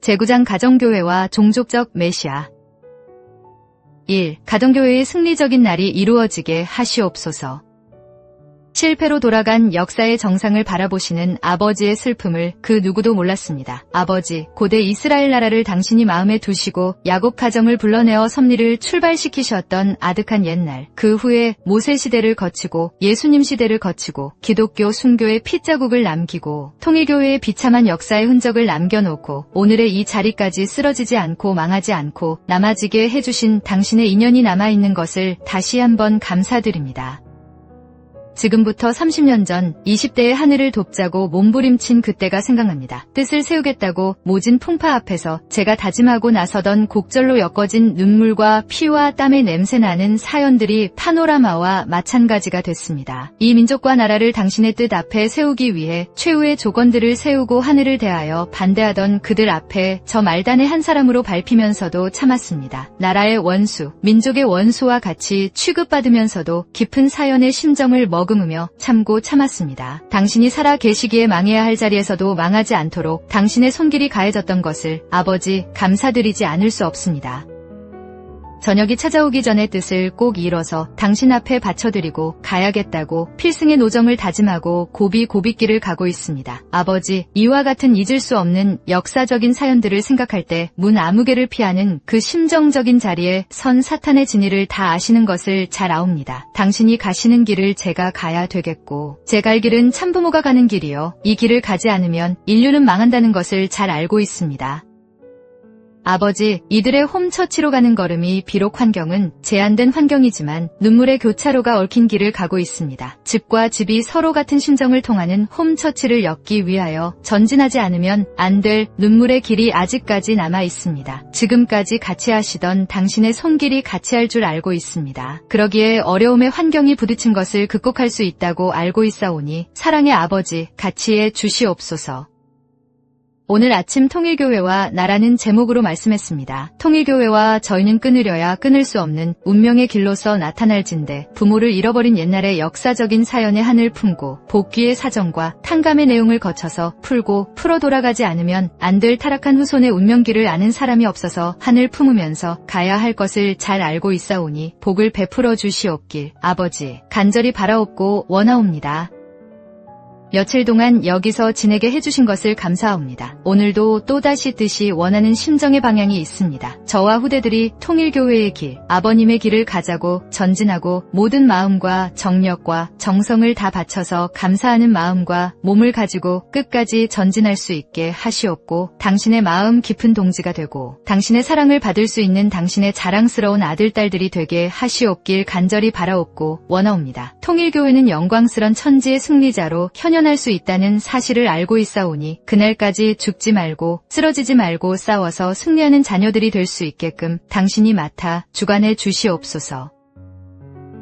제구장 가정교회와 종족적 메시아. 1. 가정교회의 승리적인 날이 이루어지게 하시옵소서. 실패로 돌아간 역사의 정상을 바라보시는 아버지의 슬픔을 그 누구도 몰랐습니다. 아버지, 고대 이스라엘 나라를 당신이 마음에 두시고 야곱 가정을 불러내어 섭리를 출발시키셨던 아득한 옛날, 그 후에 모세 시대를 거치고 예수님 시대를 거치고 기독교 순교의 핏자국을 남기고 통일교회의 비참한 역사의 흔적을 남겨놓고 오늘의 이 자리까지 쓰러지지 않고 망하지 않고 남아지게 해주신 당신의 인연이 남아있는 것을 다시 한번 감사드립니다. 지금부터 30년 전 20대의 하늘을 돕자고 몸부림친 그때가 생각납니다. 뜻을 세우겠다고 모진 풍파 앞에서 제가 다짐하고 나서던 곡절로 엮어진 눈물과 피와 땀의 냄새나는 사연들이 파노라마와 마찬가지가 됐습니다. 이 민족과 나라를 당신의 뜻 앞에 세우기 위해 최후의 조건들을 세우고 하늘을 대하여 반대하던 그들 앞에 저 말단의 한 사람으로 밟히면서도 참았습니다. 나라의 원수, 민족의 원수와 같이 취급받으면서도 깊은 사연의 심정을 머금으며 참고 참았습니다. 당신이 살아 계시기에 망해야 할 자리에서도 망하지 않도록 당신의 손길이 가해졌던 것을 아버지 감사드리지 않을 수 없습니다. 저녁이 찾아오기 전에 뜻을 꼭 이뤄서 당신 앞에 바쳐드리고 가야겠다고 필승의 노정을 다짐하고 고비길을 가고 있습니다. 아버지, 이와 같은 잊을 수 없는 역사적인 사연들을 생각할 때 문 아무개를 피하는 그 심정적인 자리에 선 사탄의 진위를 다 아시는 것을 잘 아옵니다. 당신이 가시는 길을 제가 가야 되겠고 제 갈 길은 참부모가 가는 길이요. 이 길을 가지 않으면 인류는 망한다는 것을 잘 알고 있습니다. 아버지, 이들의 홈처치로 가는 걸음이 비록 환경은 제한된 환경이지만 눈물의 교차로가 얽힌 길을 가고 있습니다. 집과 집이 서로 같은 심정을 통하는 홈처치를 엮기 위하여 전진하지 않으면 안 될 눈물의 길이 아직까지 남아 있습니다. 지금까지 같이 하시던 당신의 손길이 같이 할 줄 알고 있습니다. 그러기에 어려움의 환경이 부딪힌 것을 극복할 수 있다고 알고 있사오니 사랑의 아버지, 같이 해 주시옵소서. 오늘 아침 통일교회와 나라는 제목으로 말씀했습니다. 통일교회와 저희는 끊으려야 끊을 수 없는 운명의 길로서 나타날진대 부모를 잃어버린 옛날의 역사적인 사연의 한을 품고 복귀의 사정과 탕감의 내용을 거쳐서 풀고 풀어 돌아가지 않으면 안 될 타락한 후손의 운명길을 아는 사람이 없어서 한을 품으면서 가야 할 것을 잘 알고 있사오니 복을 베풀어 주시옵길 아버지 간절히 바라옵고 원하옵니다. 며칠 동안 여기서 지내게 해주신 것을 감사합니다. 오늘도 또다시 뜻이 원하는 심정의 방향이 있습니다. 저와 후대들이 통일교회의 길, 아버님의 길을 가자고 전진하고 모든 마음과 정력과 정성을 다 바쳐서 감사하는 마음과 몸을 가지고 끝까지 전진할 수 있게 하시옵고 당신의 마음 깊은 동지가 되고 당신의 사랑을 받을 수 있는 당신의 자랑스러운 아들, 딸들이 되게 하시옵길 간절히 바라옵고 원하옵니다. 통일교회는 영광스런 천지의 승리자로 현현할 수 있다는 사실을 알고 있사오니 그날까지 죽지 말고 쓰러지지 말고 싸워서 승리하는 자녀들이 될 수 있게끔 당신이 맡아 주관해 주시옵소서.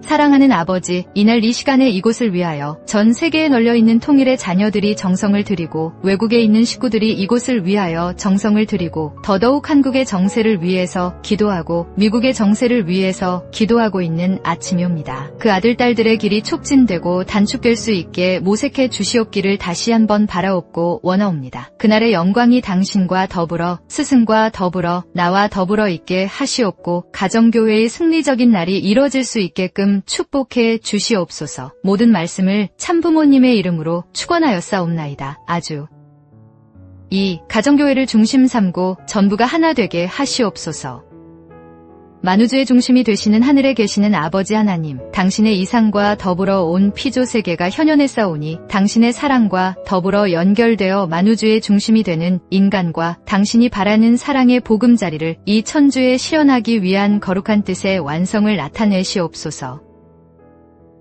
사랑하는 아버지, 이날 이 시간에 이곳을 위하여 전 세계에 널려있는 통일의 자녀들이 정성을 들이고 외국에 있는 식구들이 이곳을 위하여 정성을 들이고 더더욱 한국의 정세를 위해서 기도하고 미국의 정세를 위해서 기도하고 있는 아침이옵니다. 그 아들, 딸들의 길이 촉진되고 단축될 수 있게 모색해 주시옵기를 다시 한번 바라옵고 원하옵니다. 그날의 영광이 당신과 더불어 스승과 더불어 나와 더불어 있게 하시옵고 가정교회의 승리적인 날이 이뤄질 수 있게끔 축복해 주시옵소서. 모든 말씀을 참부모님의 이름으로 축원하였사옵나이다. 아주. 2. 가정교회를 중심 삼고 전부가 하나 되게 하시옵소서. 만우주의 중심이 되시는 하늘에 계시는 아버지 하나님, 당신의 이상과 더불어 온 피조 세계가 현현했사오니 당신의 사랑과 더불어 연결되어 만우주의 중심이 되는 인간과 당신이 바라는 사랑의 보금자리를 이 천주에 실현하기 위한 거룩한 뜻의 완성을 나타내시옵소서.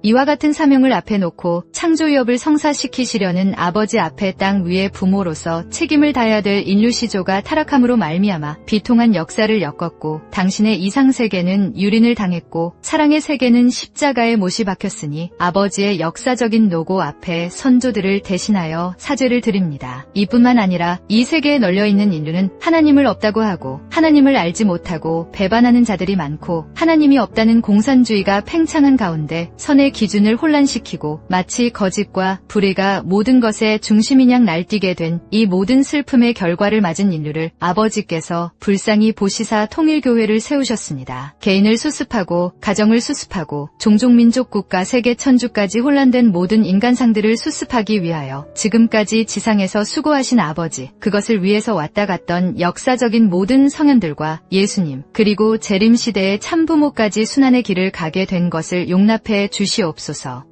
이와 같은 사명을 앞에 놓고 창조위협을 성사시키시려는 아버지 앞에 땅 위의 부모로서 책임을 다해야 될 인류 시조가 타락함으로 말미암아 비통한 역사를 엮었고 당신의 이상세계는 유린을 당했고 사랑의 세계는 십자가에 못이 박혔으니 아버지의 역사적인 노고 앞에 선조들을 대신하여 사죄를 드립니다. 이뿐만 아니라 이 세계에 널려있는 인류는 하나님을 없다고 하고 하나님을 알지 못하고 배반하는 자들이 많고 하나님이 없다는 공산주의가 팽창한 가운데 선의 기준을 혼란시키고 마치 거짓과 불의가 모든 것의 중심인 양 날뛰게 된 이 모든 슬픔의 결과를 맞은 인류를 아버지께서 불쌍히 보시사 통일교회를 세우셨습니다. 개인을 수습하고 가정을 수습하고 종족민족 국가 세계 천주까지 혼란된 모든 인간상들을 수습하기 위하여 지금까지 지상에서 수고하신 아버지, 그것을 위해서 왔다 갔던 역사적인 모든 성현들과 예수님, 그리고 재림시대의 참부모까지 순환의 길을 가게 된 것을 용납해 주시옵소서.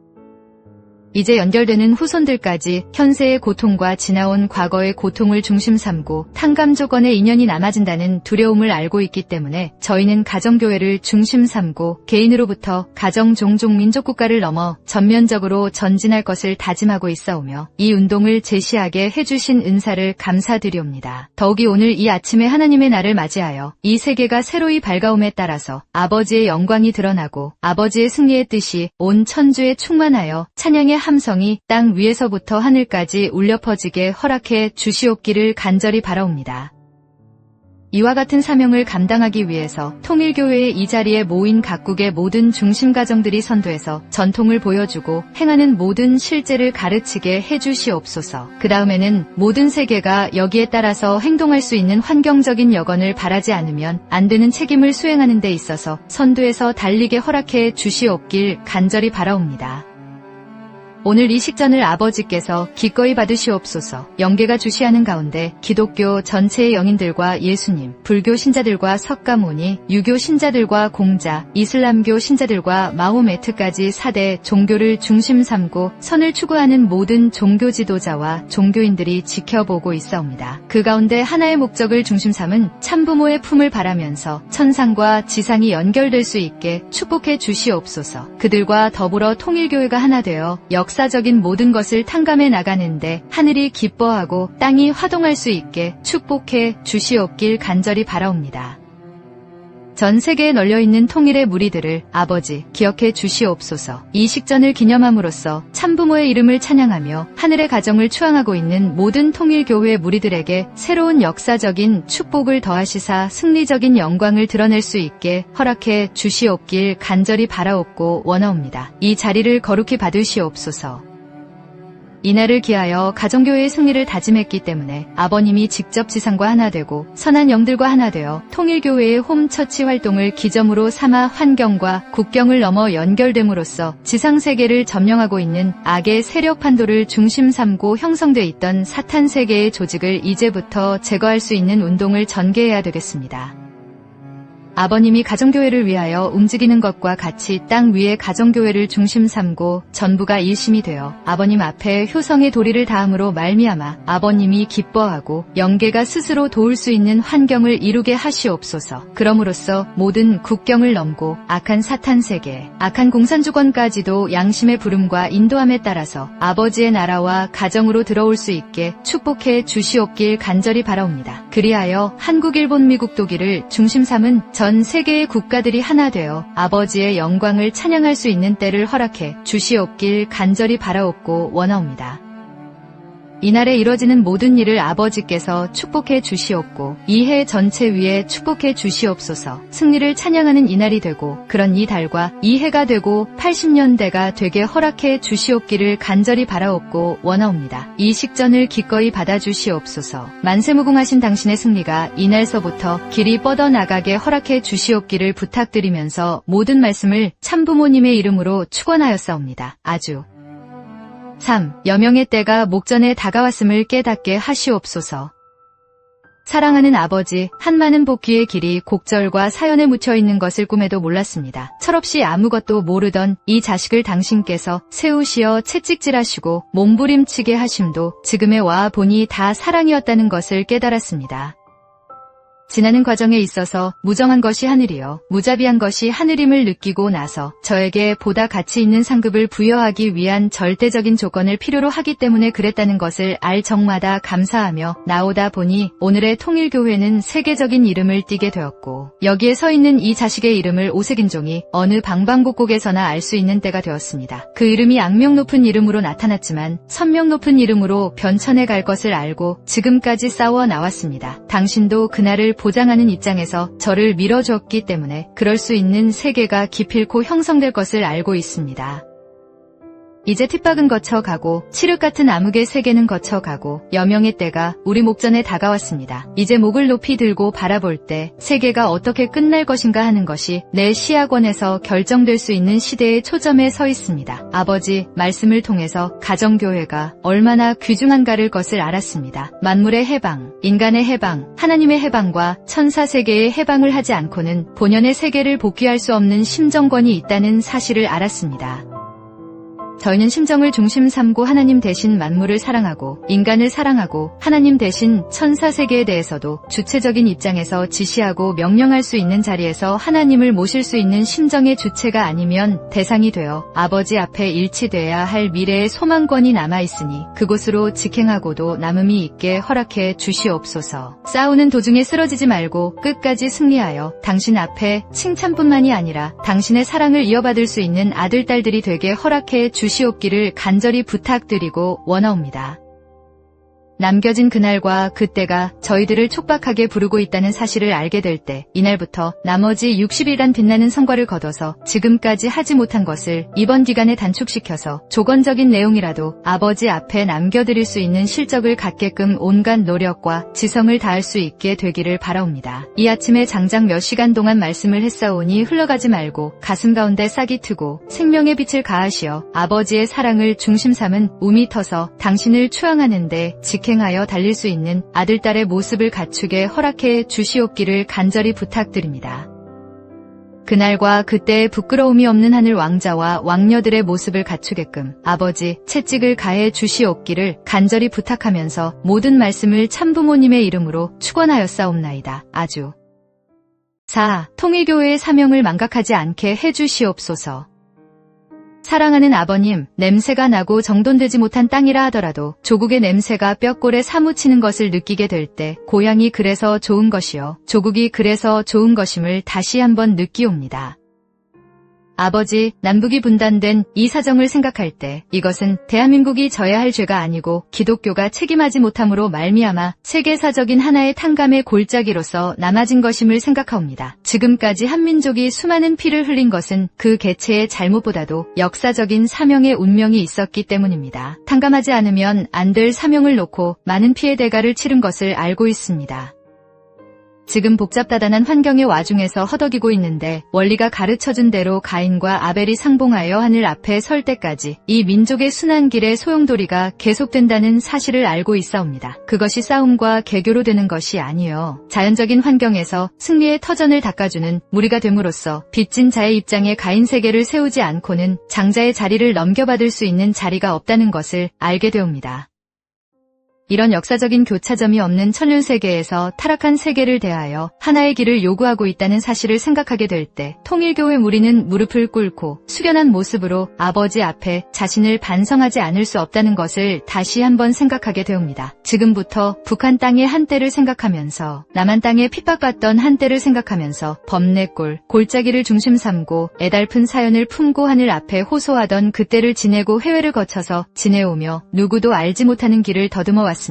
이제 연결되는 후손들까지 현세의 고통과 지나온 과거의 고통을 중심 삼고 탕감조건의 인연이 남아진다는 두려움을 알고 있기 때문에 저희는 가정교회를 중심 삼고 개인으로부터 가정 종족 민족국가를 넘어 전면적으로 전진할 것을 다짐하고 있사오며 이 운동을 제시하게 해주신 은사를 감사드리옵니다. 더욱이 오늘 이 아침에 하나님의 날을 맞이하여 이 세계가 새로이 밝아옴에 따라서 아버지의 영광이 드러나고 아버지의 승리의 뜻이 온 천주에 충만하여 찬양의 함성이 땅 위에서부터 하늘까지 울려 퍼지게 허락해 주시옵기를 간절히 바라옵니다. 이와 같은 사명을 감당하기 위해서 통일교회의 이 자리에 모인 각국의 모든 중심 가정들이 선도해서 전통을 보여주고 행하는 모든 실제를 가르치게 해주시옵소서. 그 다음에는 모든 세계가 여기에 따라서 행동할 수 있는 환경적인 여건을 바라지 않으면 안 되는 책임을 수행하는 데 있어서 선도에서 달리게 허락해 주시옵길 간절히 바라옵니다. 오늘 이 식전을 아버지께서 기꺼이 받으시옵소서. 영계가 주시하는 가운데 기독교 전체의 영인들과 예수님, 불교 신자들과 석가모니, 유교 신자들과 공자, 이슬람교 신자들과 마호메트까지 4대 종교를 중심 삼고 선을 추구하는 모든 종교 지도자와 종교인들이 지켜보고 있사옵니다. 그 가운데 하나의 목적을 중심 삼은 참부모의 품을 바라면서 천상과 지상이 연결될 수 있게 축복해 주시옵소서. 그들과 더불어 통일교회가 하나 되어 역사적인 모든 것을 탕감해 나가는데 하늘이 기뻐하고 땅이 화동할 수 있게 축복해 주시옵길 간절히 바라옵니다. 전 세계에 널려있는 통일의 무리들을 아버지 기억해 주시옵소서. 이 식전을 기념함으로써 참부모의 이름을 찬양하며 하늘의 가정을 추앙하고 있는 모든 통일교회 무리들에게 새로운 역사적인 축복을 더하시사 승리적인 영광을 드러낼 수 있게 허락해 주시옵길 간절히 바라옵고 원하옵니다. 이 자리를 거룩히 받으시옵소서. 이날을 기하여 가정교회의 승리를 다짐했기 때문에 아버님이 직접 지상과 하나 되고 선한 영들과 하나 되어 통일교회의 홈처치 활동을 기점으로 삼아 환경과 국경을 넘어 연결됨으로써 지상세계를 점령하고 있는 악의 세력 판도를 중심 삼고 형성돼 있던 사탄 세계의 조직을 이제부터 제거할 수 있는 운동을 전개해야 되겠습니다. 아버님이 가정교회를 위하여 움직이는 것과 같이 땅 위에 가정교회를 중심 삼고 전부가 일심이 되어 아버님 앞에 효성의 도리를 다함으로 말미암아 아버님이 기뻐하고 영계가 스스로 도울 수 있는 환경을 이루게 하시옵소서. 그럼으로써 모든 국경을 넘고 악한 사탄 세계, 악한 공산주권까지도 양심의 부름과 인도함에 따라서 아버지의 나라와 가정으로 들어올 수 있게 축복해 주시옵길 간절히 바라옵니다. 그리하여 한국, 일본, 미국, 독일을 중심 삼은 전 세계의 국가들이 하나 되어 아버지의 영광을 찬양할 수 있는 때를 허락해 주시옵길 간절히 바라옵고 원하옵니다. 이날에 이뤄지는 모든 일을 아버지께서 축복해 주시옵고 이 해 전체 위에 축복해 주시옵소서. 승리를 찬양하는 이날이 되고 그런 이 달과 이 해가 되고 80년대가 되게 허락해 주시옵기를 간절히 바라옵고 원하옵니다. 이 식전을 기꺼이 받아주시옵소서. 만세무궁하신 당신의 승리가 이날서부터 길이 뻗어나가게 허락해 주시옵기를 부탁드리면서 모든 말씀을 참부모님의 이름으로 축원하였사옵니다. 아주 3. 여명의 때가 목전에 다가왔음을 깨닫게 하시옵소서. 사랑하는 아버지, 한많은 복귀의 길이 곡절과 사연에 묻혀있는 것을 꿈에도 몰랐습니다. 철없이 아무것도 모르던 이 자식을 당신께서 세우시어 채찍질하시고 몸부림치게 하심도 지금에 와 보니 다 사랑이었다는 것을 깨달았습니다. 지나는 과정에 있어서 무정한 것이 하늘이요 무자비한 것이 하늘임을 느끼고 나서 저에게 보다 가치 있는 상급을 부여하기 위한 절대적인 조건을 필요로 하기 때문에 그랬다는 것을 알 적마다 감사하며 나오다 보니 오늘의 통일교회는 세계적인 이름을 띠게 되었고 여기에 서 있는 이 자식의 이름을 오색인종이 어느 방방곡곡에서나 알 수 있는 때가 되었습니다. 그 이름이 악명 높은 이름으로 나타났지만 선명 높은 이름으로 변천해 갈 것을 알고 지금까지 싸워 나왔습니다. 당신도 그날을 보장하는 입장에서 저를 밀어주었기 때문에 그럴 수 있는 세계가 기필코 형성될 것을 알고 있습니다. 이제 핍박은 거쳐가고 칠흑 같은 암흑의 세계는 거쳐가고 여명의 때가 우리 목전에 다가왔습니다. 이제 목을 높이 들고 바라볼 때 세계가 어떻게 끝날 것인가 하는 것이 내 시야권에서 결정될 수 있는 시대의 초점에 서 있습니다. 아버지 말씀을 통해서 가정교회가 얼마나 귀중한가를 것을 알았습니다. 만물의 해방, 인간의 해방, 하나님의 해방과 천사세계의 해방을 하지 않고는 본연의 세계를 복귀할 수 없는 심정권이 있다는 사실을 알았습니다. 저희는 심정을 중심 삼고 하나님 대신 만물을 사랑하고 인간을 사랑하고 하나님 대신 천사세계에 대해서도 주체적인 입장에서 지시하고 명령할 수 있는 자리에서 하나님을 모실 수 있는 심정의 주체가 아니면 대상이 되어 아버지 앞에 일치돼야 할 미래의 소망권이 남아있으니 그곳으로 직행하고도 남음이 있게 허락해 주시옵소서. 싸우는 도중에 쓰러지지 말고 끝까지 승리하여 당신 앞에 칭찬뿐만이 아니라 당신의 사랑을 이어받을 수 있는 아들, 딸들이 되게 허락해 주시옵기를 간절히 부탁드리고 원하옵니다. 남겨진 그날과 그때가 저희들을 촉박하게 부르고 있다는 사실을 알게 될 때 이날부터 나머지 60일간 빛나는 성과를 거둬서 지금까지 하지 못한 것을 이번 기간에 단축시켜서 조건적인 내용이라도 아버지 앞에 남겨드릴 수 있는 실적을 갖게끔 온갖 노력과 지성을 다할 수 있게 되기를 바라옵니다. 이 아침에 장장 몇 시간 동안 말씀을 했사오니 흘러가지 말고 가슴 가운데 싹이 트고 생명의 빛을 가하시어 아버지의 사랑을 중심 삼은 움이 터서 당신을 추앙하는데 직행하여 달릴 수 있는 아들, 딸의 모습을 갖추게 허락해 주시옵기를 간절히 부탁드립니다. 그날과 그때의 부끄러움이 없는 하늘 왕자와 왕녀들의 모습을 갖추게끔 아버지 채찍을 가해 주시옵기를 간절히 부탁하면서 모든 말씀을 참부모님의 이름으로 축원하였사옵나이다. 아주 4. 통일교회의 사명을 망각하지 않게 해주시옵소서. 사랑하는 아버님, 냄새가 나고 정돈되지 못한 땅이라 하더라도 조국의 냄새가 뼈골에 사무치는 것을 느끼게 될 때 고향이 그래서 좋은 것이요 조국이 그래서 좋은 것임을 다시 한번 느끼옵니다. 아버지, 남북이 분단된 이 사정을 생각할 때 이것은 대한민국이 져야 할 죄가 아니고 기독교가 책임하지 못함으로 말미암아 세계사적인 하나의 탕감의 골짜기로서 남아진 것임을 생각하옵니다. 지금까지 한민족이 수많은 피를 흘린 것은 그 개체의 잘못보다도 역사적인 사명의 운명이 있었기 때문입니다. 탕감하지 않으면 안 될 사명을 놓고 많은 피해 대가를 치른 것을 알고 있습니다. 지금 복잡다단한 환경의 와중에서 허덕이고 있는데 원리가 가르쳐준 대로 가인과 아벨이 상봉하여 하늘 앞에 설 때까지 이 민족의 순환길의 소용돌이가 계속된다는 사실을 알고 있사옵니다. 그것이 싸움과 개교로 되는 것이 아니요 자연적인 환경에서 승리의 터전을 닦아주는 무리가 됨으로써 빚진 자의 입장에 가인 세계를 세우지 않고는 장자의 자리를 넘겨받을 수 있는 자리가 없다는 것을 알게 되옵니다. 이런 역사적인 교차점이 없는 천륜세계에서 타락한 세계를 대하여 하나의 길을 요구하고 있다는 사실을 생각하게 될 때 통일교회 무리는 무릎을 꿇고 숙연한 모습으로 아버지 앞에 자신을 반성하지 않을 수 없다는 것을 다시 한번 생각하게 되옵니다. 지금부터 북한 땅의 한때를 생각하면서 남한 땅에 핍박받던 한때를 생각하면서 범내골, 골짜기를 중심 삼고 애달픈 사연을 품고 하늘 앞에 호소하던 그때를 지내고 회회를 거쳐서 지내오며 누구도 알지 못하는 길을 더듬어 왔습니다.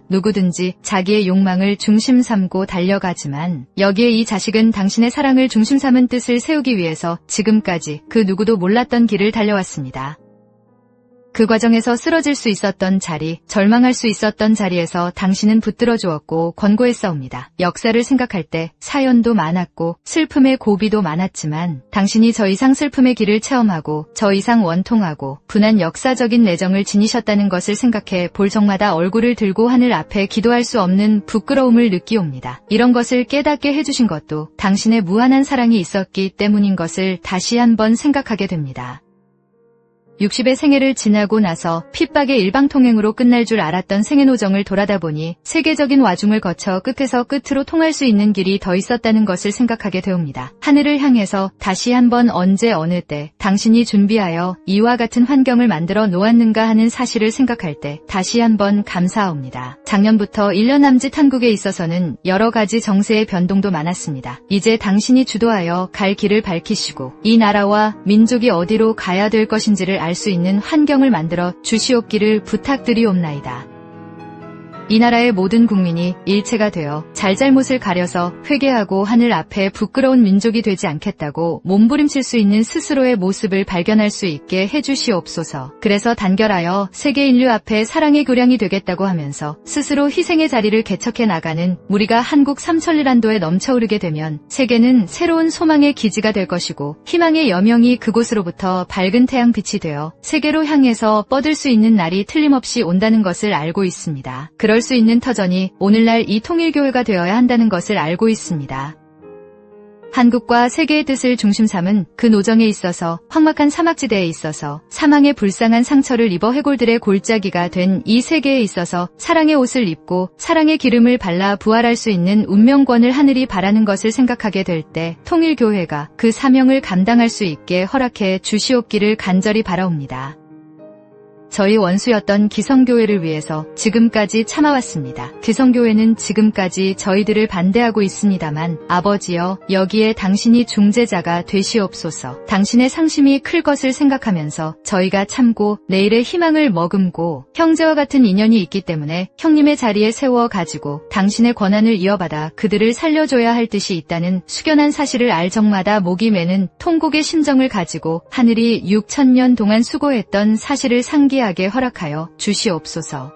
누구든지 자기의 욕망을 중심 삼고 달려가지만 여기에 이 자식은 당신의 사랑을 중심 삼은 뜻을 세우기 위해서 지금까지 그 누구도 몰랐던 길을 달려왔습니다. 그 과정에서 쓰러질 수 있었던 자리, 절망할 수 있었던 자리에서 당신은 붙들어 주었고 권고했사옵니다. 역사를 생각할 때 사연도 많았고 슬픔의 고비도 많았지만 당신이 저 이상 슬픔의 길을 체험하고 저 이상 원통하고 분한 역사적인 내정을 지니셨다는 것을 생각해 볼 적마다 얼굴을 들고 하늘 앞에 기도할 수 없는 부끄러움을 느끼옵니다. 이런 것을 깨닫게 해주신 것도 당신의 무한한 사랑이 있었기 때문인 것을 다시 한번 생각하게 됩니다. 60의 생애를 지나고 나서 핍박의 일방통행으로 끝날 줄 알았던 생애노정을 돌아다 보니 세계적인 와중을 거쳐 끝에서 끝으로 통할 수 있는 길이 더 있었다는 것을 생각하게 되옵니다. 하늘을 향해서 다시 한번 언제 어느 때 당신이 준비하여 이와 같은 환경을 만들어 놓았는가 하는 사실을 생각할 때 다시 한번 감사합니다. 작년부터 1년 남짓 한국에 있어서는 여러 가지 정세의 변동도 많았습니다. 이제 당신이 주도하여 갈 길을 밝히시고 이 나라와 민족이 어디로 가야 될 것인지를 알 수 있는 환경을 만들어 주시옵기를 부탁드리옵나이다. 이 나라의 모든 국민이 일체가 되어 잘잘못을 가려서 회개하고 하늘 앞에 부끄러운 민족이 되지 않겠다고 몸부림칠 수 있는 스스로의 모습을 발견할 수 있게 해주시옵소서. 그래서 단결하여 세계 인류 앞에 사랑의 교량이 되겠다고 하면서 스스로 희생의 자리를 개척해 나가는 우리가 한국 삼천리란도에 넘쳐오르게 되면 세계는 새로운 소망의 기지가 될 것이고 희망의 여명이 그곳으로부터 밝은 태양빛이 되어 세계로 향해서 뻗을 수 있는 날이 틀림없이 온다는 것을 알고 있습니다. 그럴 수 있는 터전이 오늘날 이 통일교회가 되어야 한다는 것을 알고 있습니다. 한국과 세계의 뜻을 중심 삼은 그 노정에 있어서 황막한 사막지대에 있어서 사망의 불쌍한 상처를 입어 해골들의 골짜기가 된 이 세계에 있어서 사랑의 옷을 입고 사랑의 기름을 발라 부활할 수 있는 운명권을 하늘이 바라는 것을 생각하게 될 때 통일교회가 그 사명을 감당할 수 있게 허락해 주시옵기를 간절히 바라옵니다. 저희 원수였던 기성교회를 위해서 지금까지 참아왔습니다. 기성교회는 지금까지 저희들을 반대하고 있습니다만 아버지여 여기에 당신이 중재자가 되시옵소서. 당신의 상심이 클 것을 생각하면서 저희가 참고 내일의 희망을 머금고 형제와 같은 인연이 있기 때문에 형님의 자리에 세워가지고 당신의 권한을 이어받아 그들을 살려줘야 할 뜻이 있다는 숙연한 사실을 알 적마다 목이 메는 통곡의 심정을 가지고 하늘이 6,000년 동안 수고했던 사실을 상기하게 허락하여 주시옵소서.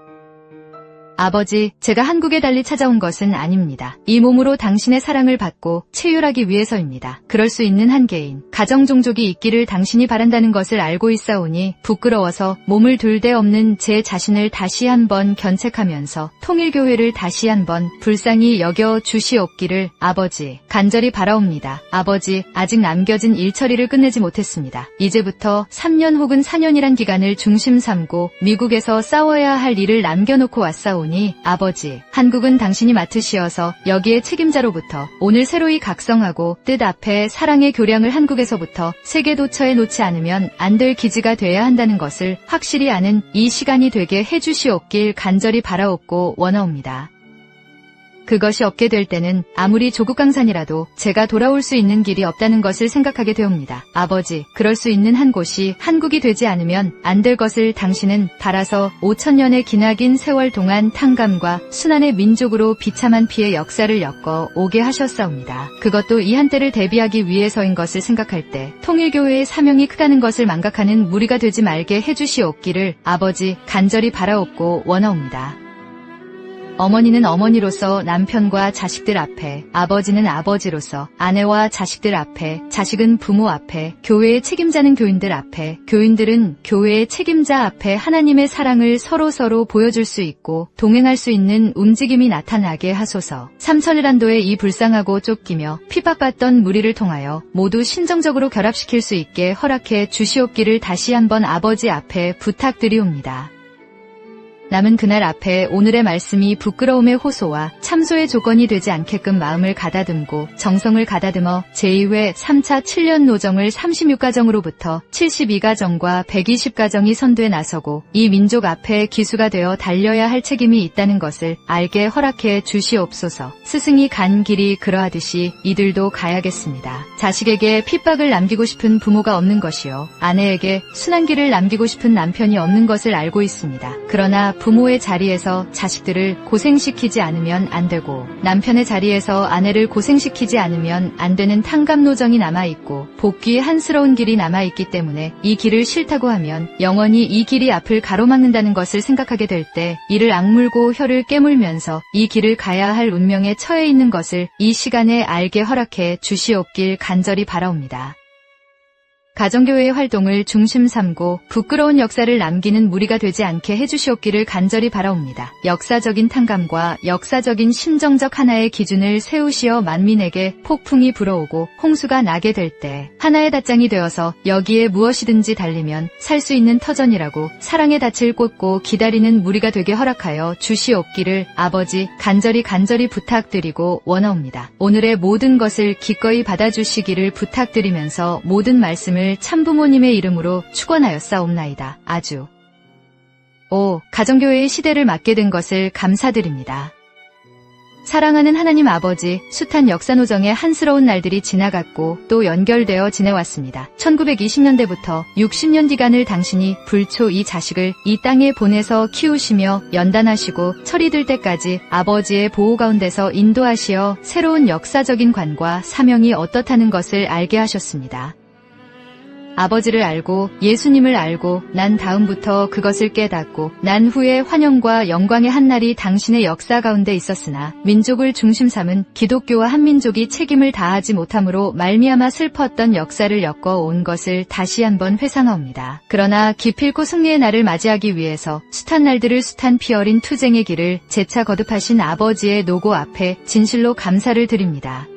아버지, 제가 한국에 달리 찾아온 것은 아닙니다. 이 몸으로 당신의 사랑을 받고 체휼하기 위해서입니다. 그럴 수 있는 한 개인, 가정종족이 있기를 당신이 바란다는 것을 알고 있사오니 부끄러워서 몸을 둘 데 없는 제 자신을 다시 한번 견책하면서 통일교회를 다시 한번 불쌍히 여겨 주시옵기를 아버지, 간절히 바라옵니다. 아버지, 아직 남겨진 일처리를 끝내지 못했습니다. 이제부터 3년 혹은 4년이란 기간을 중심 삼고 미국에서 싸워야 할 일을 남겨놓고 왔사오니 아버지, 한국은 당신이 맡으시어서 여기에 책임자로부터 오늘 새로이 각성하고 뜻 앞에 사랑의 교량을 한국에서부터 세계 도처에 놓지 않으면 안 될 기지가 돼야 한다는 것을 확실히 아는 이 시간이 되게 해주시옵길 간절히 바라옵고 원하옵니다. 그것이 없게 될 때는 아무리 조국강산이라도 제가 돌아올 수 있는 길이 없다는 것을 생각하게 되옵니다. 아버지, 그럴 수 있는 한 곳이 한국이 되지 않으면 안 될 것을 당신은 바라서 5,000년의 기나긴 세월 동안 탕감과 순환의 민족으로 비참한 피의 역사를 엮어 오게 하셨사옵니다. 그것도 이 한때를 대비하기 위해서인 것을 생각할 때 통일교회의 사명이 크다는 것을 망각하는 무리가 되지 말게 해주시옵기를 아버지, 간절히 바라옵고 원하옵니다. 어머니는 어머니로서 남편과 자식들 앞에, 아버지는 아버지로서 아내와 자식들 앞에, 자식은 부모 앞에, 교회의 책임자는 교인들 앞에, 교인들은 교회의 책임자 앞에 하나님의 사랑을 서로서로 보여줄 수 있고 동행할 수 있는 움직임이 나타나게 하소서. 삼천리란도의 이 불쌍하고 쫓기며 핍박받던 무리를 통하여 모두 신정적으로 결합시킬 수 있게 허락해 주시옵기를 다시 한번 아버지 앞에 부탁드리옵니다. 남은 그날 앞에 오늘의 말씀이 부끄러움의 호소와 참소의 조건이 되지 않게끔 마음을 가다듬고 정성을 가다듬어 제2회 3차 7년 노정을 36가정으로부터 72가정과 120가정이 선두에 나서고 이 민족 앞에 기수가 되어 달려야 할 책임이 있다는 것을 알게 허락해 주시옵소서. 스승이 간 길이 그러하듯이 이들도 가야겠습니다. 자식에게 핍박을 남기고 싶은 부모가 없는 것이요, 아내에게 순환기를 남기고 싶은 남편이 없는 것을 알고 있습니다. 그러나 부모의 자리에서 자식들을 고생시키지 않으면 안 되고 남편의 자리에서 아내를 고생시키지 않으면 안 되는 탕감노정이 남아있고 복귀의 한스러운 길이 남아있기 때문에 이 길을 싫다고 하면 영원히 이 길이 앞을 가로막는다는 것을 생각하게 될 때 이를 악물고 혀를 깨물면서 이 길을 가야 할 운명에 처해 있는 것을 이 시간에 알게 허락해 주시옵길 간절히 바라옵니다. 가정교회의 활동을 중심 삼고 부끄러운 역사를 남기는 무리가 되지 않게 해주시옵기를 간절히 바라옵니다. 역사적인 탕감과 역사적인 심정적 하나의 기준을 세우시어 만민에게 폭풍이 불어오고 홍수가 나게 될 때 하나의 닷장이 되어서 여기에 무엇이든지 달리면 살 수 있는 터전이라고 사랑의 닻을 꽂고 기다리는 무리가 되게 허락하여 주시옵기를 아버지, 간절히 부탁드리고 원하옵니다. 오늘의 모든 것을 기꺼이 받아주시기를 부탁드리면서 모든 말씀을 참부모님의 이름으로 축원하였사옵나이다. 아주. 가정교회의 시대를 맡게 된 것을 감사드립니다. 사랑하는 하나님 아버지, 숱한 역사노정의 한스러운 날들이 지나갔고 또 연결되어 지내왔습니다. 1920년대부터 60년 기간을 당신이 불초 이 자식을 이 땅에 보내서 키우시며 연단하시고 철이 들 때까지 아버지의 보호 가운데서 인도하시어 새로운 역사적인 관과 사명이 어떻다는 것을 알게 하셨습니다. 아버지를 알고 예수님을 알고 난 다음부터 그것을 깨닫고 난 후에 환영과 영광의 한날이 당신의 역사 가운데 있었으나 민족을 중심 삼은 기독교와 한민족이 책임을 다하지 못함으로 말미암아 슬펐던 역사를 엮어온 것을 다시 한번 회상하옵니다. 그러나 기필코 승리의 날을 맞이하기 위해서 숱한 날들을 숱한 피 어린 투쟁의 길을 재차 거듭하신 아버지의 노고 앞에 진실로 감사를 드립니다.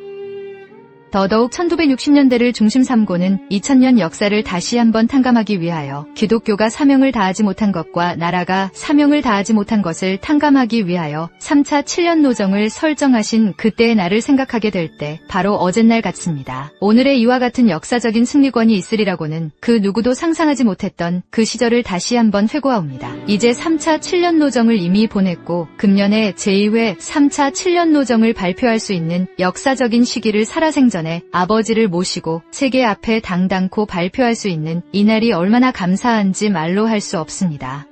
더더욱 1960년대를 중심 삼고는 2000년 역사를 다시 한번 탕감하기 위하여 기독교가 사명을 다하지 못한 것과 나라가 사명을 다하지 못한 것을 탕감하기 위하여 3차 7년 노정을 설정하신 그때의 날을 생각하게 될 때 바로 어젯날 같습니다. 오늘의 이와 같은 역사적인 승리권이 있으리라고는 그 누구도 상상하지 못했던 그 시절을 다시 한번 회고하옵니다. 이제 3차 7년 노정을 이미 보냈고 금년에 제2회 3차 7년 노정을 발표할 수 있는 역사적인 시기를 살아생전 아버지를 모시고 세계 앞에 당당코 발표할 수 있는 이날이 얼마나 감사한지 말로 할 수 없습니다.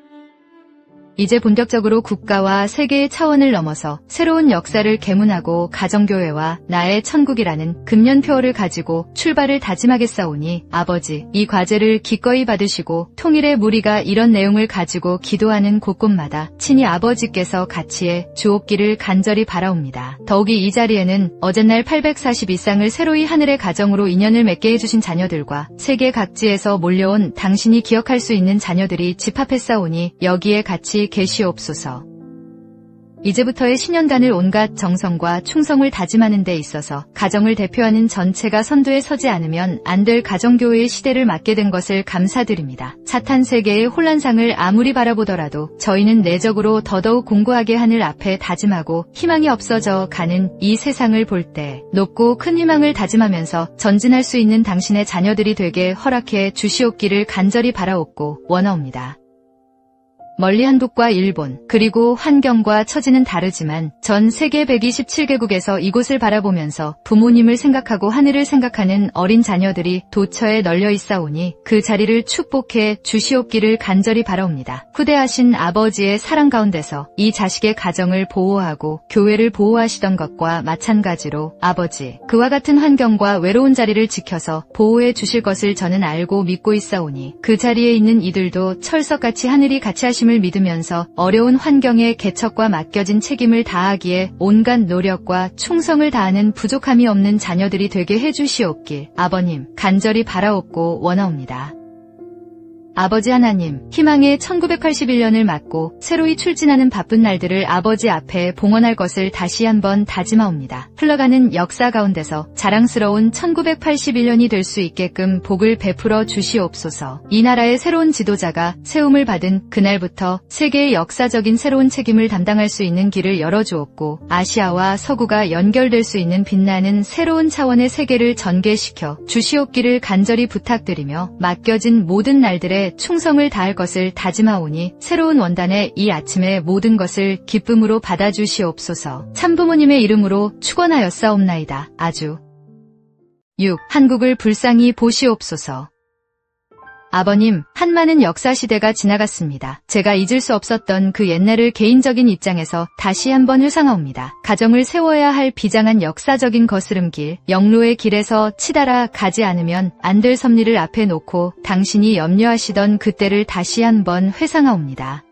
이제 본격적으로 국가와 세계의 차원을 넘어서 새로운 역사를 개문하고 가정교회와 나의 천국이라는 금년표어를 가지고 출발을 다짐하겠사오니 아버지, 이 과제를 기꺼이 받으시고 통일의 무리가 이런 내용을 가지고 기도하는 곳곳마다 친히 아버지께서 같이해 주옵기를 간절히 바라옵니다. 더욱이 이 자리에는 어젯날 842쌍을 새로이 하늘의 가정으로 인연을 맺게 해주신 자녀들과 세계 각지에서 몰려온 당신이 기억할 수 있는 자녀들이 집합했사오니 여기에 같이 계시옵소서. 이제부터의 신년간을 온갖 정성과 충성을 다짐하는 데 있어서 가정을 대표하는 전체가 선두에 서지 않으면 안 될 가정교회의 시대를 맞게 된 것을 감사드립니다. 사탄 세계의 혼란상을 아무리 바라보더라도 저희는 내적으로 더더욱 공고하게 하늘 앞에 다짐하고 희망이 없어져 가는 이 세상을 볼 때 높고 큰 희망을 다짐하면서 전진할 수 있는 당신의 자녀들이 되게 허락해 주시옵기를 간절히 바라옵고 원하옵니다. 멀리 한국과 일본, 그리고 환경과 처지는 다르지만 전 세계 127개국에서 이곳을 바라보면서 부모님을 생각하고 하늘을 생각하는 어린 자녀들이 도처에 널려 있사오니 그 자리를 축복해 주시옵기를 간절히 바라옵니다. 후대하신 아버지의 사랑 가운데서 이 자식의 가정을 보호하고 교회를 보호하시던 것과 마찬가지로 아버지, 그와 같은 환경과 외로운 자리를 지켜서 보호해 주실 것을 저는 알고 믿고 있사오니 그 자리에 있는 이들도 철석같이 하늘이 같이 하심을 믿으면서 어려운 환경에 개척과 맡겨진 책임을 다하기에 온갖 노력과 충성을 다하는 부족함이 없는 자녀들이 되게 해주시옵길 아버님 간절히 바라옵고 원하옵니다. 아버지 하나님, 희망의 1981년을 맞고 새로이 출진하는 바쁜 날들을 아버지 앞에 봉헌할 것을 다시 한번 다짐하옵니다. 흘러가는 역사 가운데서 자랑스러운 1981년이 될 수 있게끔 복을 베풀어 주시옵소서. 이 나라의 새로운 지도자가 세움을 받은 그날부터 세계의 역사적인 새로운 책임을 담당할 수 있는 길을 열어주옵고 아시아와 서구가 연결될 수 있는 빛나는 새로운 차원의 세계를 전개시켜 주시옵기를 간절히 부탁드리며 맡겨진 모든 날들의 충성을 다할 것을 다짐하오니 새로운 원단의 이 아침에 모든 것을 기쁨으로 받아주시옵소서. 참부모님의 이름으로 축원하였사옵나이다. 아주. 6. 한국을 불쌍히 보시옵소서. 아버님, 한많은 역사시대가 지나갔습니다. 제가 잊을 수 없었던 그 옛날을 개인적인 입장에서 다시 한번 회상하옵니다. 가정을 세워야 할 비장한 역사적인 거스름길, 영로의 길에서 치달아 가지 않으면 안 될 섭리를 앞에 놓고 당신이 염려하시던 그때를 다시 한번 회상하옵니다.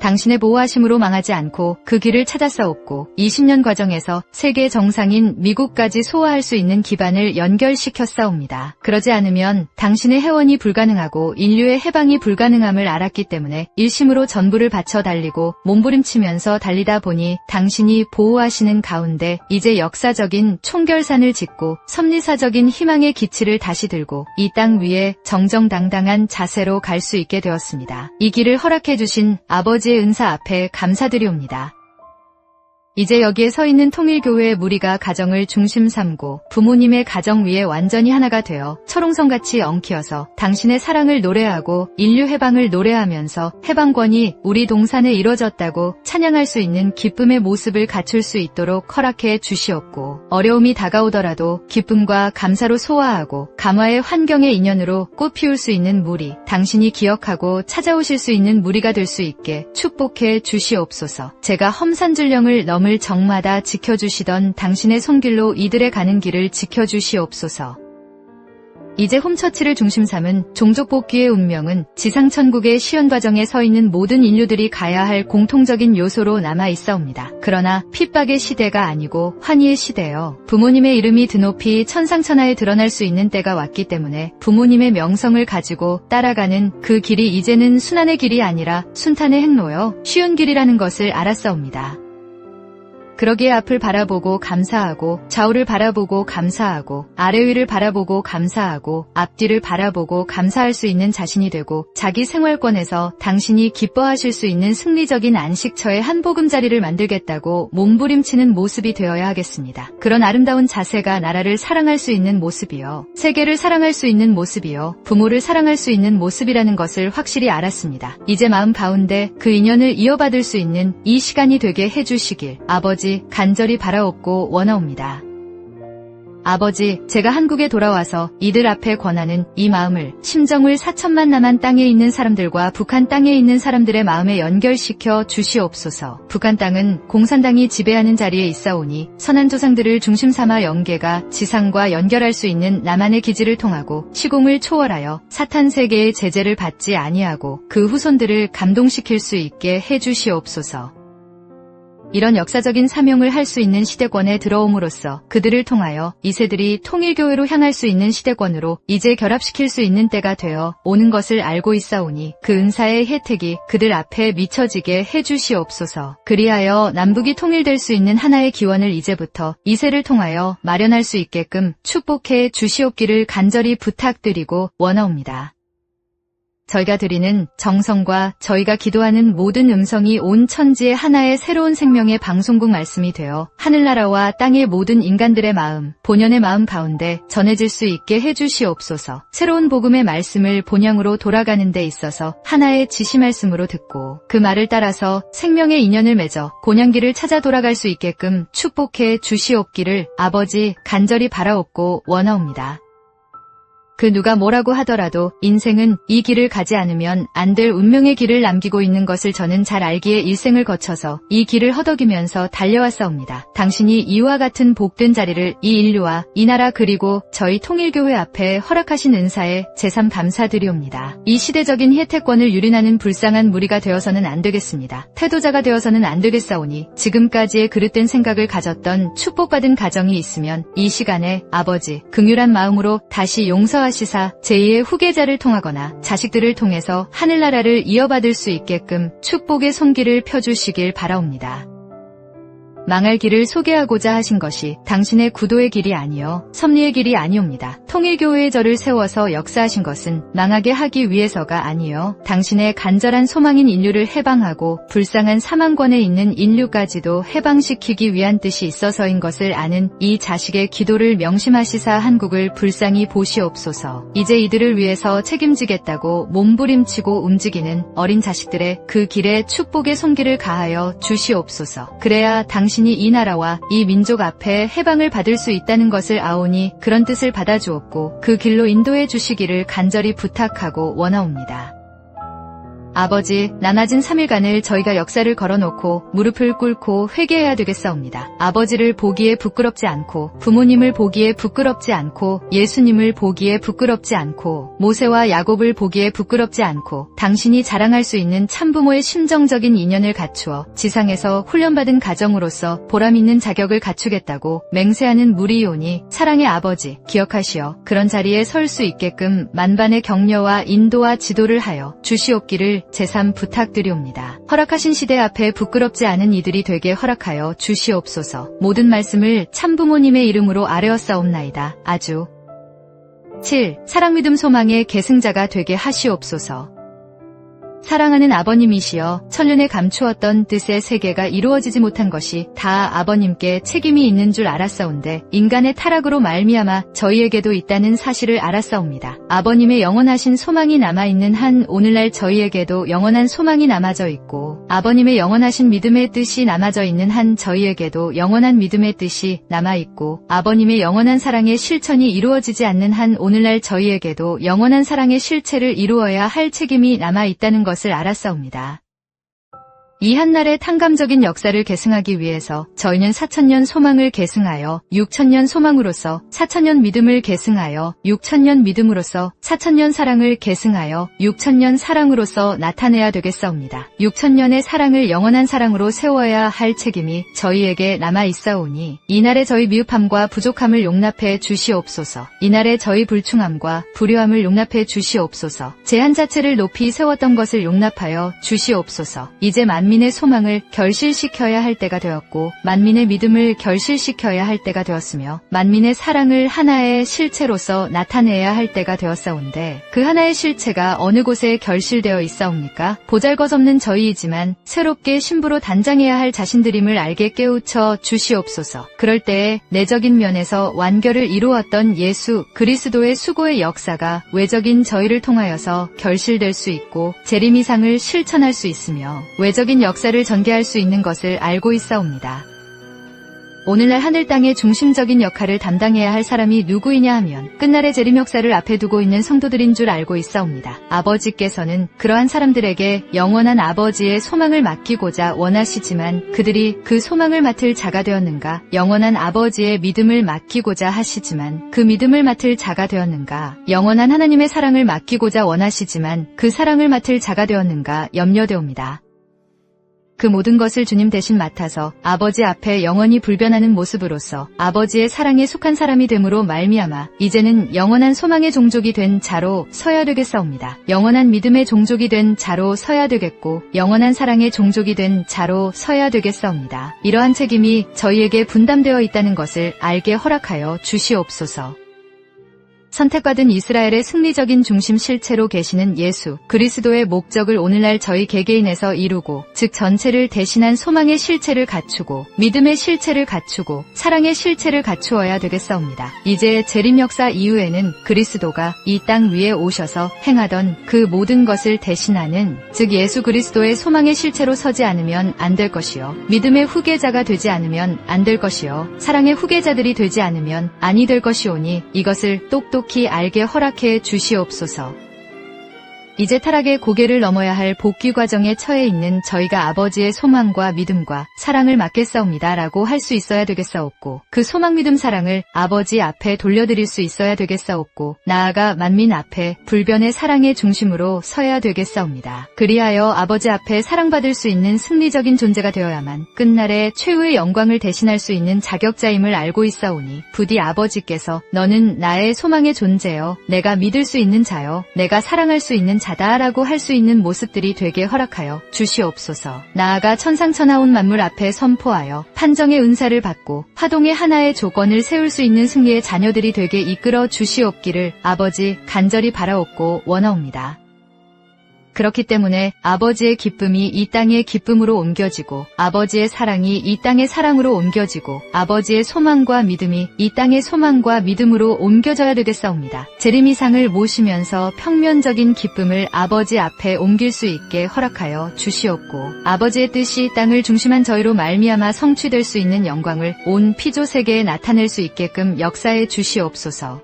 당신의 보호하심으로 망하지 않고 그 길을 찾아싸웠고 20년 과정에서 세계 정상인 미국까지 소화할 수 있는 기반을 연결시켰사옵니다. 그러지 않으면 당신의 해원이 불가능하고 인류의 해방이 불가능함을 알았기 때문에 일심으로 전부를 바쳐 달리고 몸부림치면서 달리다 보니 당신이 보호하시는 가운데 이제 역사적인 총결산을 짓고 섭리사적인 희망의 기치를 다시 들고 이 땅 위에 정정당당한 자세로 갈 수 있게 되었습니다. 이 길을 허락해 주신 아버지의 은사 앞에 감사드리옵니다. 이제 여기에 서 있는 통일교회의 무리가 가정을 중심 삼고 부모님의 가정 위에 완전히 하나가 되어 철옹성같이 엉키어서 당신의 사랑을 노래하고 인류 해방을 노래하면서 해방권이 우리 동산에 이뤄졌다고 찬양할 수 있는 기쁨의 모습을 갖출 수 있도록 허락해 주시옵고, 어려움이 다가오더라도 기쁨과 감사로 소화하고 감화의 환경의 인연으로 꽃 피울 수 있는 무리, 당신이 기억하고 찾아오실 수 있는 무리가 될 수 있게 축복해 주시옵소서. 제가 험산줄령을 넘을 정마다 지켜주시던 당신의 손길로 이들의 가는 길을 지켜주시옵소서. 이제 홈처치를 중심 삼은 종족 복귀의 운명은 지상천국의 시연 과정에 서 있는 모든 인류들이 가야 할 공통적인 요소로 남아 있사옵니다. 그러나 핍박의 시대가 아니고 환희의 시대여, 부모님의 이름이 드높이 천상천하에 드러날 수 있는 때가 왔기 때문에 부모님의 명성을 가지고 따라가는 그 길이 이제는 순환의 길이 아니라 순탄의 행로여 쉬운 길이라는 것을 알았사옵니다. 그러기에 앞을 바라보고 감사하고, 좌우를 바라보고 감사하고, 아래 위를 바라보고 감사하고, 앞뒤를 바라보고 감사할 수 있는 자신이 되고, 자기 생활권에서 당신이 기뻐하실 수 있는 승리적인 안식처의 한 보금자리를 만들겠다고 몸부림치는 모습이 되어야 하겠습니다. 그런 아름다운 자세가 나라를 사랑할 수 있는 모습이요, 세계를 사랑할 수 있는 모습이요, 부모를 사랑할 수 있는 모습이라는 것을 확실히 알았습니다. 이제 마음 가운데 그 인연을 이어받을 수 있는 이 시간이 되게 해주시길 아버지 간절히 바라옵고 원하옵니다. 아버지, 제가 한국에 돌아와서 이들 앞에 권하는 이 마음을, 심정을 4천만 남한 땅에 있는 사람들과 북한 땅에 있는 사람들의 마음에 연결시켜 주시옵소서. 북한 땅은 공산당이 지배하는 자리에 있사오니 선한 조상들을 중심 삼아 영계가 지상과 연결할 수 있는 남한의 기지를 통하고 시공을 초월하여 사탄 세계의 제재를 받지 아니하고 그 후손들을 감동시킬 수 있게 해주시옵소서. 이런 역사적인 사명을 할 수 있는 시대권에 들어옴으로써 그들을 통하여 이세들이 통일교회로 향할 수 있는 시대권으로 이제 결합시킬 수 있는 때가 되어 오는 것을 알고 있사오니 그 은사의 혜택이 그들 앞에 미쳐지게 해주시옵소서. 그리하여 남북이 통일될 수 있는 하나의 기원을 이제부터 이세를 통하여 마련할 수 있게끔 축복해 주시옵기를 간절히 부탁드리고 원하옵니다. 저희가 드리는 정성과 저희가 기도하는 모든 음성이 온 천지의 하나의 새로운 생명의 방송국 말씀이 되어 하늘나라와 땅의 모든 인간들의 마음, 본연의 마음 가운데 전해질 수 있게 해주시옵소서. 새로운 복음의 말씀을 본향으로 돌아가는 데 있어서 하나의 지시 말씀으로 듣고 그 말을 따라서 생명의 인연을 맺어 곤양길을 찾아 돌아갈 수 있게끔 축복해 주시옵기를 아버지 간절히 바라옵고 원하옵니다. 그 누가 뭐라고 하더라도 인생은 이 길을 가지 않으면 안 될 운명의 길을 남기고 있는 것을 저는 잘 알기에 일생을 거쳐서 이 길을 허덕이면서 달려왔사옵니다. 당신이 이와 같은 복된 자리를 이 인류와 이 나라 그리고 저희 통일교회 앞에 허락하신 은사에 제삼 감사드리옵니다. 이 시대적인 혜택권을 유린하는 불쌍한 무리가 되어서는 안 되겠습니다. 태도자가 되어서는 안 되겠사오니 지금까지의 그릇된 생각을 가졌던 축복받은 가정이 있으면 이 시간에 아버지 긍휼한 마음으로 다시 용서하시사 제2의 후계자를 통하거나 자식들을 통해서 하늘나라를 이어받을 수 있게끔 축복의 손길을 펴주시길 바라옵니다. 망할 길을 소개하고자 하신 것이 당신의 구도의 길이 아니요 섭리의 길이 아니옵니다. 통일교회의 절을 세워서 역사하신 것은 망하게 하기 위해서가 아니요 당신의 간절한 소망인 인류를 해방하고 불쌍한 사망권에 있는 인류까지도 해방시키기 위한 뜻이 있어서인 것을 아는 이 자식의 기도를 명심하시사 한국을 불쌍히 보시옵소서. 이제 이들을 위해서 책임지겠다고 몸부림치고 움직이는 어린 자식들의 그 길에 축복의 손길을 가하여 주시옵소서. 그래야 당신이 이 나라와 이 민족 앞에 해방을 받을 수 있다는 것을 아오니 그런 뜻을 받아주옵고 그 길로 인도해 주시기를 간절히 부탁하고 원하옵니다. 아버지, 나눠진 3일간을 저희가 역사를 걸어놓고 무릎을 꿇고 회개해야 되겠사옵니다. 아버지를 보기에 부끄럽지 않고 부모님을 보기에 부끄럽지 않고 예수님을 보기에 부끄럽지 않고 모세와 야곱을 보기에 부끄럽지 않고 당신이 자랑할 수 있는 참부모의 심정적인 인연을 갖추어 지상에서 훈련받은 가정으로서 보람있는 자격을 갖추겠다고 맹세하는 무리이오니 사랑의 아버지 기억하시어 그런 자리에 설 수 있게끔 만반의 격려와 인도와 지도를 하여 주시옵기를 제삼 부탁드리옵니다. 허락하신 시대 앞에 부끄럽지 않은 이들이 되게 허락하여 주시옵소서. 모든 말씀을 참부모님의 이름으로 아뢰었사옵나이다. 아주 7. 사랑 믿음 소망의 계승자가 되게 하시옵소서. 사랑하는 아버님이시여, 천년에 감추었던 뜻의 세계가 이루어지지 못한 것이 다 아버님께 책임이 있는 줄 알았사온데 인간의 타락으로 말미암아 저희에게도 있다는 사실을 알았사옵니다. 아버님의 영원하신 소망이 남아있는 한 오늘날 저희에게도 영원한 소망이 남아져 있고, 아버님의 영원하신 믿음의 뜻이 남아져 있는 한 저희에게도 영원한 믿음의 뜻이 남아있고, 아버님의 영원한 사랑의 실천이 이루어지지 않는 한 오늘날 저희에게도 영원한 사랑의 실체를 이루어야 할 책임이 남아있다는 것을 알았사옵니다. 이 한날의 탕감적인 역사를 계승하기 위해서 저희는 4000년 소망을 계승하여 6000년 소망으로서 4000년 믿음을 계승하여 6000년 믿음으로서 4000년 사랑을 계승하여 6000년 사랑으로서 나타내야 되겠사옵니다. 6000년의 사랑을 영원한 사랑으로 세워야 할 책임이 저희에게 남아있사오니 이날의 저희 미흡함과 부족함을 용납해 주시옵소서. 이날의 저희 불충함과 불효함을 용납해 주시옵소서. 제한 자체를 높이 세웠던 것을 용납하여 주시옵소서. 이제 만민의 소망을 결실시켜야 할 때가 되었고, 만민의 믿음을 결실시켜야 할 때가 되었으며, 만민의 사랑을 하나의 실체로서 나타내야 할 때가 되었사온데, 그 하나의 실체가 어느 곳에 결실되어 있사옵니까? 보잘것없는 저희이지만 새롭게 신부로 단장해야 할 자신들임을 알게 깨우쳐 주시옵소서. 그럴 때에 내적인 면에서 완결을 이루었던 예수 그리스도의 수고의 역사가 외적인 저희를 통하여서 결실될 수 있고 재림이상을 실천할 수 있으며 외적인 역사를 전개할 수 있는 것을 알고 있사옵니다. 오늘날 하늘 땅의 중심적인 역할을 담당해야 할 사람이 누구이냐 하면 끝날의 재림 역사를 앞에 두고 있는 성도들인 줄 알고 있사옵니다. 아버지께서는 그러한 사람들에게 영원한 아버지의 소망을 맡기고자 원하시지만 그들이 그 소망을 맡을 자가 되었는가? 영원한 아버지의 믿음을 맡기고자 하시지만 그 믿음을 맡을 자가 되었는가? 영원한 하나님의 사랑을 맡기고자 원하시지만 그 사랑을 맡을 자가 되었는가? 염려되옵니다. 그 모든 것을 주님 대신 맡아서 아버지 앞에 영원히 불변하는 모습으로서 아버지의 사랑에 속한 사람이 됨으로 말미암아 이제는 영원한 소망의 종족이 된 자로 서야 되겠사옵니다. 영원한 믿음의 종족이 된 자로 서야 되겠고 영원한 사랑의 종족이 된 자로 서야 되겠사옵니다. 이러한 책임이 저희에게 분담되어 있다는 것을 알게 허락하여 주시옵소서. 선택받은 이스라엘의 승리적인 중심 실체로 계시는 예수 그리스도의 목적을 오늘날 저희 개개인에서 이루고, 즉 전체를 대신한 소망의 실체를 갖추고 믿음의 실체를 갖추고 사랑의 실체를 갖추어야 되겠사옵니다. 이제 재림 역사 이후에는 그리스도가 이 땅 위에 오셔서 행하던 그 모든 것을 대신하는, 즉 예수 그리스도의 소망의 실체로 서지 않으면 안 될 것이요, 믿음의 후계자가 되지 않으면 안 될 것이요, 사랑의 후계자들이 되지 않으면 아니 될 것이오니 이것을 똑똑히 알게 허락해 주시옵소서. 이제 타락의 고개를 넘어야 할 복귀 과정에 처해 있는 저희가 아버지의 소망과 믿음과 사랑을 맡겠사옵니다 라고 할 수 있어야 되겠사옵고, 그 소망 믿음 사랑을 아버지 앞에 돌려드릴 수 있어야 되겠사옵고, 나아가 만민 앞에 불변의 사랑의 중심으로 서야 되겠사옵니다. 그리하여 아버지 앞에 사랑받을 수 있는 승리적인 존재가 되어야만 끝날에 최후의 영광을 대신할 수 있는 자격자임을 알고 있사오니, 부디 아버지께서 너는 나의 소망의 존재여, 내가 믿을 수 있는 자여, 내가 사랑할 수 있는 자다라고 할 수 있는 모습들이 되게 허락하여 주시옵소서. 나아가 천상천하온 만물 앞에 선포하여 판정의 은사를 받고 화동의 하나의 조건을 세울 수 있는 승리의 자녀들이 되게 이끌어 주시옵기를 아버지 간절히 바라옵고 원하옵니다. 그렇기 때문에 아버지의 기쁨이 이 땅의 기쁨으로 옮겨지고, 아버지의 사랑이 이 땅의 사랑으로 옮겨지고, 아버지의 소망과 믿음이 이 땅의 소망과 믿음으로 옮겨져야 되겠사옵니다. 재림이상을 모시면서 평면적인 기쁨을 아버지 앞에 옮길 수 있게 허락하여 주시옵고, 아버지의 뜻이 땅을 중심한 저희로 말미암아 성취될 수 있는 영광을 온 피조 세계에 나타낼 수 있게끔 역사해 주시옵소서.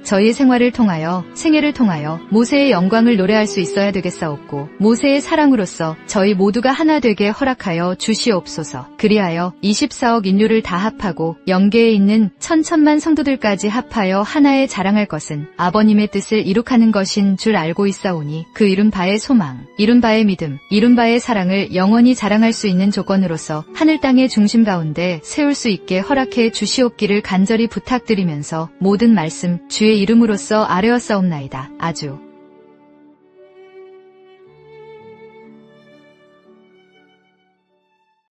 저희 생활을 통하여, 생애를 통하여 모세의 영광을 노래할 수 있어야 되겠사옵고, 모세의 사랑으로서 저희 모두가 하나 되게 허락하여 주시옵소서. 그리하여 24억 인류를 다 합하고 영계에 있는 천천만 성도들까지 합하여 하나에 자랑할 것은 아버님의 뜻을 이룩하는 것인 줄 알고 있사오니, 그 이룬 바의 소망, 이룬 바의 믿음, 이룬 바의 사랑을 영원히 자랑할 수 있는 조건으로서 하늘 땅의 중심 가운데 세울 수 있게 허락해 주시옵기를 간절히 부탁드리면서 모든 말씀 주의 이름으로써 아뢰었사옵나이다. 아주